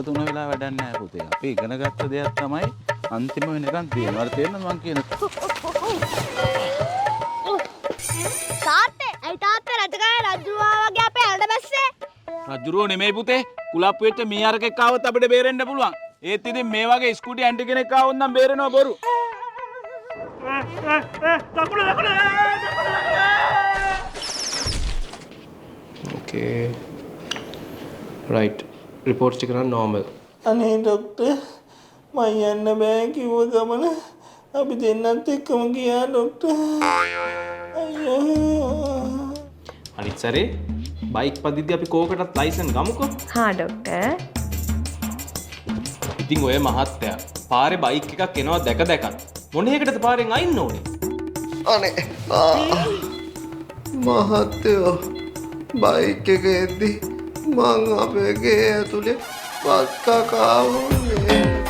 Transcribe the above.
තුන වෙලා වැඩක් නැහැ පුතේ. අපි ඉගෙන ගත්ත දෙයක් තමයි අන්තිම වෙනකන් තියෙනවා. අර තේරෙනවද මං කියන? තාත්තේ අයි තාත්තා රජගහ රජුවා වගේ අපේ ඇලට බැස්සේ. රජුරෝ නෙමෙයි පුතේ. කුලප්පු වෙච්ච මීහරකෙක් ආවොත් අපිට බේරෙන්න පුළුවන්. ඒත් ඉතින් මේ වගේ ස්කූටි ඇන්ටි කෙනෙක් ආවොත් නම් බේරෙනවා බොරු. Okay. Right. Reports ටික නම් normal. අනේ ડોක්ටර් මම යන්න බෑ කිව්ව ගමන අපි දෙන්නත් එක්කම ගියා ડોක්ටර්. අයියෝ. අනිත් සැරේ බයික් පදිද්දී අපි කෝකටත් ලයිසන් ගමුකෝ. හා ડોක්ටර්. ඉතින් ඔය මහත්තයා පාරේ බයික් එකක් එනවා දැක මොන එකටද පාරෙන් අයින්න ඕනේ? අනේ මහත්තයෝ බයික් එක එද්දි මං අපේ ගේ ඇතුලේ බත් කකා වුණේ.